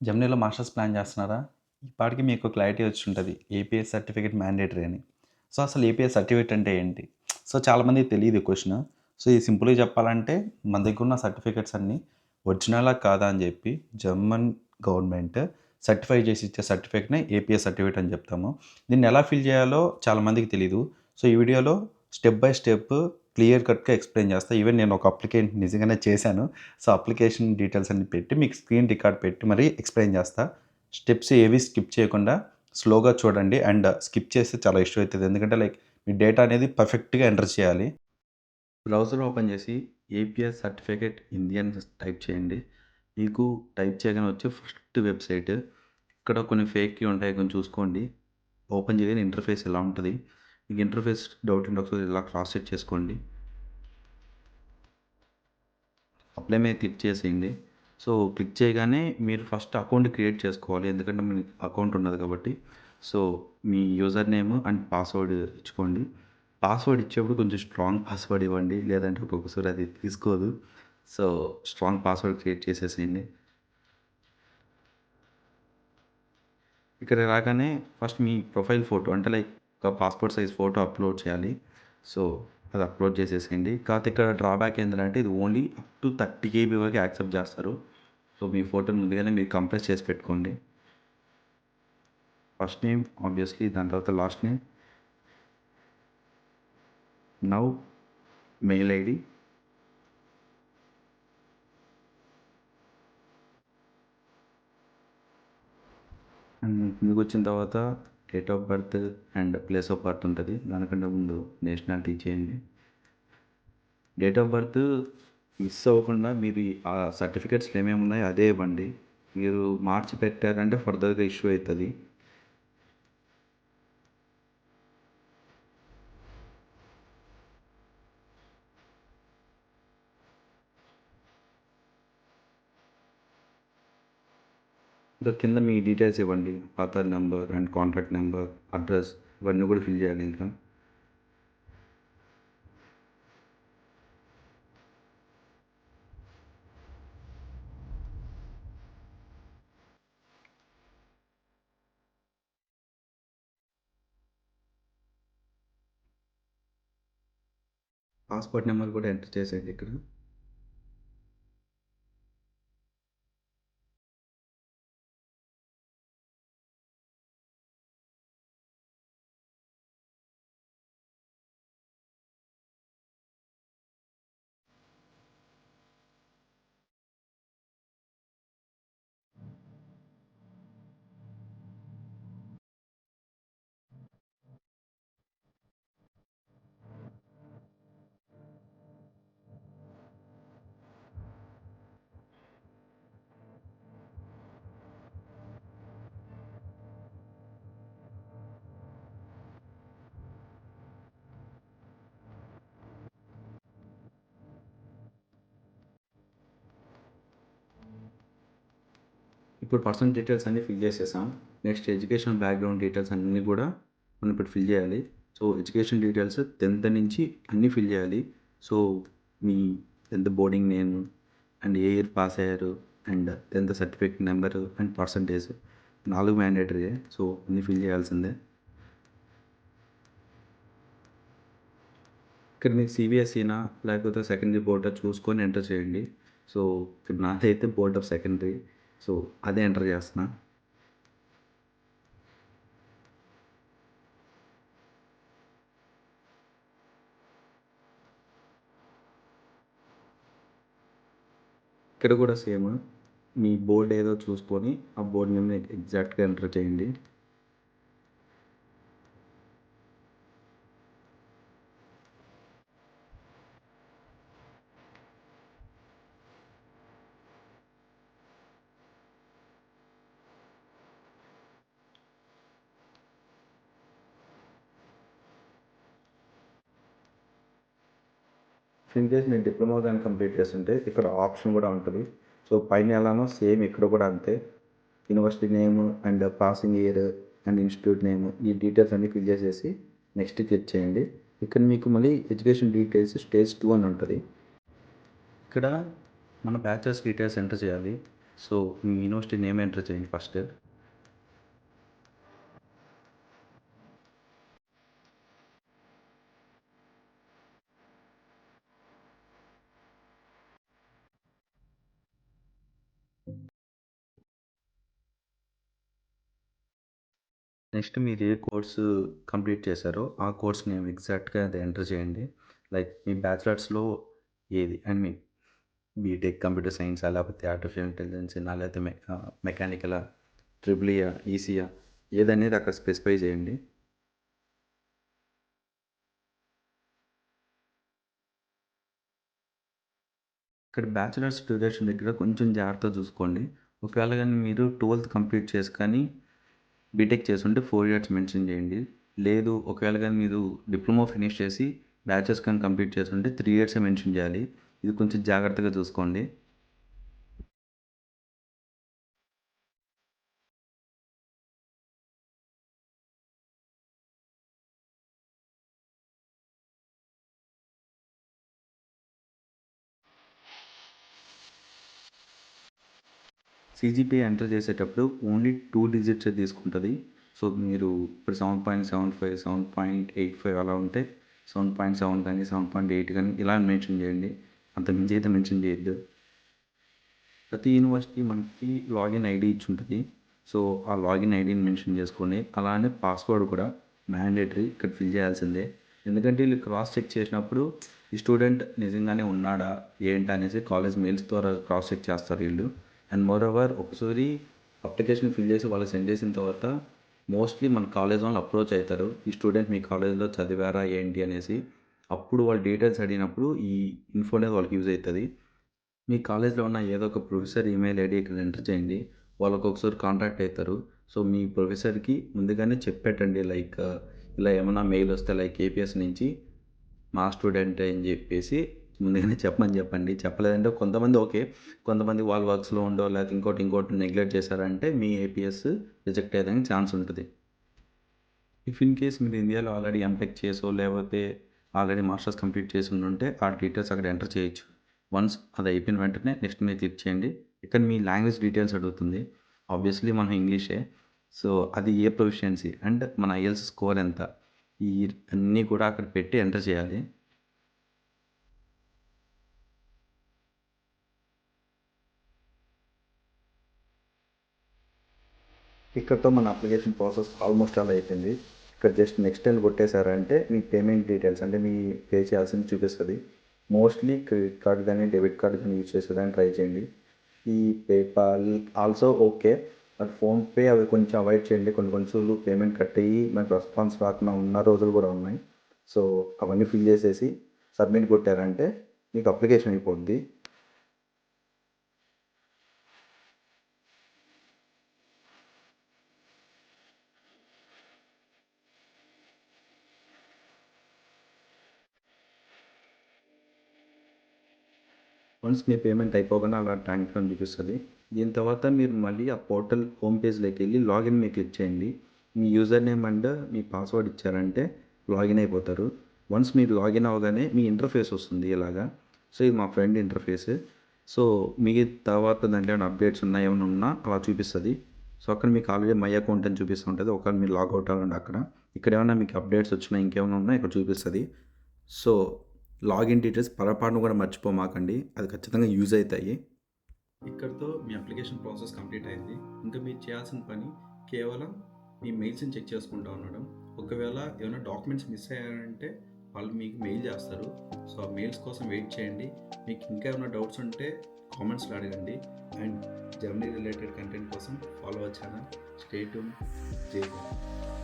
జెమినీలో masters plan చేస్తున్నారా? ఈ పాటికి మీకు క్లారిటీ వచ్చుంటది. ఏపీఎస్ సర్టిఫికేట్ మ్యాండేటరీ అని. సో, అసలు ఏపీఎస్ సర్టిఫికేట్ అంటే ఏంటి? సో, చాలామందికి తెలీదు ఈ క్వెషన్. సో, ఇది సింపుల్‌గా చెప్పాలంటే మన దగ్గరున్న సర్టిఫికేట్స్ అన్నీ ఒరిజినలా కాదా అని చెప్పి జర్మన్ గవర్నమెంట్ సర్టిఫై చేసి ఇచ్చే సర్టిఫికేట్‌నే ఏపీఎస్ సర్టిఫికేట్ అని చెప్తాము. దీన్ని ఎలా ఫిల్ చేయాలో చాలామందికి తెలీదు. సో, ఈ వీడియోలో స్టెప్ బై స్టెప్ క్లియర్ కట్‌గా ఎక్స్‌ప్లెయిన్ చేస్తా. ఈవెన్ నేను ఒక అప్లికేషన్ నిజంగానే చేశాను. సో, అప్లికేషన్ డీటెయిల్స్ అన్ని పెట్టి మీకు స్క్రీన్ రికార్డ్ పెట్టి మరీ ఎక్స్‌ప్లెయిన్ చేస్తా. స్టెప్స్ ఏవి స్కిప్ చేయకుండా స్లోగా చూడండి. అండ్ స్కిప్ చేస్తే చాలా ఇష్యూ అయితది. ఎందుకంటే మీ డేటా అనేది పర్ఫెక్ట్‌గా ఎంటర్ చేయాలి. బ్రౌజర్ ఓపెన్ చేసి ఏపీఎస్ సర్టిఫికేట్ హిందీ అని టైప్ చేయండి. మీకు టైప్ చేయగానే వచ్చే ఫస్ట్ వెబ్‌సైట్. ఇక్కడ కొన్ని ఫేక్‌వి ఉంటాయి, కొంచెం చూసుకోండి. ఓపెన్ చేయగానే ఇంటర్ఫేస్ ఇలా ఉంటది. మీకు ఇంటర్ఫేస్ డౌట్ ఉంటే ఒకసారి ఇలా క్రాస్ చెక్ చేసుకోండి. అప్లై మీద క్లిక్ చేసేయండి. సో, క్లిక్ చేయగానే మీరు ఫస్ట్ అకౌంట్ క్రియేట్ చేసుకోవాలి. ఎందుకంటే మీ అకౌంట్ ఉండదు కాబట్టి. సో, మీ యూజర్ నేమ్ అండ్ పాస్వర్డ్ ఇచ్చుకోండి. పాస్వర్డ్ ఇచ్చేప్పుడు కొంచెం స్ట్రాంగ్ పాస్వర్డ్ ఇవ్వండి. లేదంటే ఒక్కొక్కసారి అది తీసుకోదు. సో, స్ట్రాంగ్ పాస్వర్డ్ క్రియేట్ చేసేసేయండి. ఇక్కడ రాగానే ఫస్ట్ మీ ప్రొఫైల్ ఫోటో అంటే ఒక పాస్‌పోర్ట్ సైజ్ ఫోటో అప్‌లోడ్ చేయాలి. సో, అది అప్‌లోడ్ చేసేసేయండి. కాకపోతే ఇక్కడ డ్రాబ్యాక్ ఏంటంటే ఇది ఓన్లీ అప్ టు 30 కేబీ వరకే యాక్సెప్ట్ చేస్తారు. సో, మీ ఫోటోని ముందుగానే మీరు కంప్రెస్ చేసి పెట్టుకోండి. ఫస్ట్ నేమ్ ఆబ్వియస్‌లీ, దాని తర్వాత last name, now mail ID, and కిందకొచ్చిన తర్వాత date of birth and place of birth ఉంటది. దానికంటే ముందు నేషనాలిటీ ఇచ్చేయండి. డేట్ ఆఫ్ బర్త్ మిస్ అవ్వకుండా మీరు ఆ సర్టిఫికేట్స్‌లో ఏమేమి ఉన్నాయో అదే ఇవ్వండి. మీరు మార్చి పెట్టారంటే ఫర్దర్‌గా ఇష్యూ అయితది. ఇంకా కింద మీ డీటెయిల్స్ ఇవ్వండి. Aadhaar number and contact number, address ఇవన్నీ కూడా ఫిల్ చేయాలి ఇంకా. పాస్‌పోర్ట్ నెంబర్ కూడా ఎంటర్ చేసేయండి ఇక్కడ. ఇప్పుడు పర్సనల్ డీటెయిల్స్ అన్నీ ఫిల్ చేసేసాం. నెక్స్ట్ ఎడ్యుకేషన్ బ్యాక్‌గ్రౌండ్ డీటెయిల్స్ అన్నీ కూడా మనం ఇప్పుడు ఫిల్ చేయాలి. సో, ఎడ్యుకేషన్ డీటెయిల్స్ 10థ్ నుంచి అన్నీ ఫిల్ చేయాలి. సో, మీ 10థ్ boarding name and a year pass అయ్యారు అండ్ 10థ్ సర్టిఫికేట్ నెంబరు అండ్ పర్సంటేజ్ 4 మ్యాండేటరీయే. సో, అన్నీ ఫిల్ చేయాల్సిందే. ఇక్కడ మీకు సీబీఎస్ఈనా లేకపోతే సెకండరీ బోర్డా చూసుకొని ఎంటర్ చేయండి. సో, ఇప్పుడు నాదైతే బోర్డ్ ఆఫ్ సెకండరీ. సో, అదే ఎంటర్ చేస్తున్నా. ఇక్కడ కూడా సేమ్. మీ బోర్డ్ ఏదో చూసుకొని ఆ బోర్డ్ నేమ్ ఎగ్జాక్ట్‌గా ఎంటర్ చేయండి. ఇన్ కేస్ మీరు డిప్లొమా గాని కంప్లీట్ చేసుంటే ఇక్కడ ఆప్షన్ కూడా ఉంటది. సో, పైన ఎలానో సేమ్ ఇక్కడ కూడా అంతే. University name and passing year and institute name ఈ డీటెయిల్స్ అన్నీ ఫిల్ చేసేసి నెక్స్ట్ క్లిక్ చేయండి. ఇక్కడ మీకు మళ్ళీ ఎడ్యుకేషన్ డీటెయిల్స్ స్టేజ్ 2 అని ఉంటది. ఇక్కడ మన బ్యాచలర్స్ డీటెయిల్స్ ఎంటర్ చేయాలి. సో మీ యూనివర్సిటీ నేమ్ ఎంటర్ చేయండి ఫస్ట్. నెక్స్ట్ మీరు ఏ కోర్సు కంప్లీట్ చేశారో ఆ కోర్స్ నేమ్ ఎగ్జాక్ట్గా అది ఎంటర్ చేయండి. లైక్ మీ బ్యాచిలర్స్లో ఏది అండ్ మీ బీటెక్ కంప్యూటర్ సైన్సా, లేకపోతే ఆర్టిఫిషియల్ ఇంటెలిజెన్సా, లేకపోతే మెకానికలా, ట్రిపుల్ఈయా, ఈసీయా, ఏదనేది అక్కడ స్పెసిఫై చేయండి. ఇక్కడ బ్యాచిలర్స్ డ్యూరేషన్ దగ్గర కొంచెం జాగ్రత్తగా చూసుకోండి. ఒకవేళ కానీ మీరు 12th కంప్లీట్ చేసి కానీ బీటెక్ చేసుంటే 4 ఇయర్స్ మెన్షన్ చేయండి. లేదు ఒకవేళ కానీ మీరు డిప్లొమా ఫినిష్ చేసి బ్యాచెస్ కానీ కంప్లీట్ చేసుంటే 3 ఇయర్సే మెన్షన్ చేయాలి. ఇది కొంచెం జాగ్రత్తగా చూసుకోండి. సీజీపీఏ ఎంటర్ చేసేటప్పుడు ఓన్లీ 2 డిజిట్సే తీసుకుంటుంది. సో మీరు ఇప్పుడు 7.75, 7.85 అలా ఉంటే 7.7 కానీ 7.8 కానీ ఇలా మెన్షన్ చేయండి. అంత మించి అయితే మెన్షన్ చేయొద్దు. ప్రతి యూనివర్సిటీ మనకి లాగిన్ ఐడి ఇచ్చి ఉంటుంది. సో ఆ లాగిన్ ఐడిని మెన్షన్ చేసుకొని అలానే పాస్వర్డ్ కూడా మ్యాండేటరీ ఇక్కడ ఫిల్ చేయాల్సిందే. ఎందుకంటే వీళ్ళు క్రాస్ చెక్ చేసినప్పుడు ఈ స్టూడెంట్ నిజంగానే ఉన్నాడా ఏంటి అనేసి కాలేజ్ మెయిల్స్ ద్వారా క్రాస్ చెక్ చేస్తారు వీళ్ళు. అండ్ మోర్ ఓవర్ ఒకసారి అప్లికేషన్ ఫిల్ చేసి వాళ్ళు సెండ్ చేసిన తర్వాత మోస్ట్లీ మన కాలేజ్ వాళ్ళు అప్రోచ్ అవుతారు, ఈ స్టూడెంట్ మీ కాలేజ్లో చదివారా ఏంటి అనేసి. అప్పుడు వాళ్ళ డీటెయిల్స్ అడిగినప్పుడు ఈ ఇన్ఫో అనేది వాళ్ళకి యూజ్ అవుతుంది. మీ కాలేజ్లో ఉన్న ఏదో ఒక ప్రొఫెసర్ ఈమెయిల్ ఐడి ఇక్కడ ఎంటర్ చేయండి. వాళ్ళకి ఒకసారి కాంటాక్ట్ అవుతారు. సో మీ ప్రొఫెసర్కి ముందుగానే చెప్పేటండి, లైక్ ఇలా ఏమైనా మెయిల్ వస్తే లైక్ ఏపీఎస్ నుంచి మా స్టూడెంట్ అని చెప్పేసి ముందుగానే చెప్పమని చెప్పండి. చెప్పలేదంటే కొంతమంది ఓకే, కొంతమంది వాళ్ళ వర్క్స్లో ఉండో లేకపోతే ఇంకోటి నెగ్లెక్ట్ చేశారంటే మీ ఏపీఎస్ రిజెక్ట్ అయ్యేదానికి ఛాన్స్ ఉంటుంది. ఇఫ్ ఇన్ కేస్ మీరు ఇండియాలో ఆల్రెడీ ఎంటెక్ చేసో లేకపోతే ఆల్రెడీ మాస్టర్స్ కంప్లీట్ చేసి ఉంటే ఆ డీటెయిల్స్ అక్కడ ఎంటర్ చేయొచ్చు. వన్స్ అది అయిపోయిన వెంటనే నెక్స్ట్ మీద క్లిక్ చేయండి. ఇక్కడ మీ లాంగ్వేజ్ డీటెయిల్స్ అడుగుతుంది. ఆబ్వియస్లీ మనం ఇంగ్లీషే. సో అది ఏ ప్రొఫిషియన్సీ అండ్ మన ఐఎల్స్ స్కోర్ ఎంత, ఈ అన్నీ కూడా అక్కడ పెట్టి ఎంటర్ చేయాలి. ఇక్కడతో మన అప్లికేషన్ ప్రాసెస్ ఆల్మోస్ట్ అలా అయిపోయింది. ఇక్కడ జస్ట్ నెక్స్ట్ అని కొట్టేశారంటే మీ పేమెంట్ డీటెయిల్స్ అంటే మీ పే చేయాల్సింది చూపిస్తుంది. మోస్ట్లీ క్రెడిట్ కార్డ్ కానీ డెబిట్ కార్డ్ కానీ యూజ్ చేసేదాన్ని ట్రై చేయండి. ఈ PayPal also okay, but PhonePe అవి కొంచెం అవాయిడ్ చేయండి. కొన్ని పేమెంట్ కట్ అయ్యి మనకు రెస్పాన్స్ రాకుండా ఉన్న రోజులు కూడా ఉన్నాయి. సో అవన్నీ ఫిల్ చేసేసి సబ్మిట్ కొట్టారంటే మీకు అప్లికేషన్ అయిపోద్ది. వన్స్ మీ పేమెంట్ అయిపోగానే అలా ట్యాంక్ అని చూపిస్తుంది. దీని తర్వాత మీరు మళ్ళీ ఆ పోర్టల్ హోమ్ పేజ్లోకి వెళ్ళి లాగిన్ మీద క్లిక్ చేయండి. మీ యూజర్ నేమ్ అండ్ మీ పాస్వర్డ్ ఇచ్చారంటే లాగిన్ అయిపోతారు. వన్స్ మీరు లాగిన్ అవ్వగానే మీ ఇంటర్ఫేస్ వస్తుంది ఇలాగా. సో ఇది మా ఫ్రెండ్ ఇంటర్ఫేస్. సో మీ తర్వాత దాంట్లో ఏమైనా అప్డేట్స్ ఉన్నా ఏమైనా ఉన్నా అలా చూపిస్తుంది. సో అక్కడ మీకు ఆల్రెడీ మై అకౌంట్ అని చూపిస్తుంటుంది. ఒకవేళ మీరు లాగౌట్ అవ్వండి అక్కడ. ఇక్కడ ఏమైనా మీకు అప్డేట్స్ వచ్చినా ఇంకేమైనా ఉన్నా ఇక్కడ చూపిస్తుంది. సో లాగిన్ డీటెయిల్స్ పొరపాటును కూడా మర్చిపోమాకండి, అది ఖచ్చితంగా యూజ్ అవుతాయి. ఇక్కడితో మీ అప్లికేషన్ ప్రాసెస్ కంప్లీట్ అయింది. ఇంకా మీరు చేయాల్సిన పని కేవలం మీ మెయిల్స్ని చెక్ చేసుకుంటూ ఉండడం. ఒకవేళ ఏమైనా డాక్యుమెంట్స్ మిస్ అయ్యారంటే వాళ్ళు మీకు మెయిల్ చేస్తారు. సో ఆ మెయిల్స్ కోసం వెయిట్ చేయండి. మీకు ఇంకా ఏమైనా డౌట్స్ ఉంటే కామెంట్స్లో అడగండి. అండ్ జర్నీ రిలేటెడ్ కంటెంట్ కోసం follow our channel. Stay tune. జై హింద్.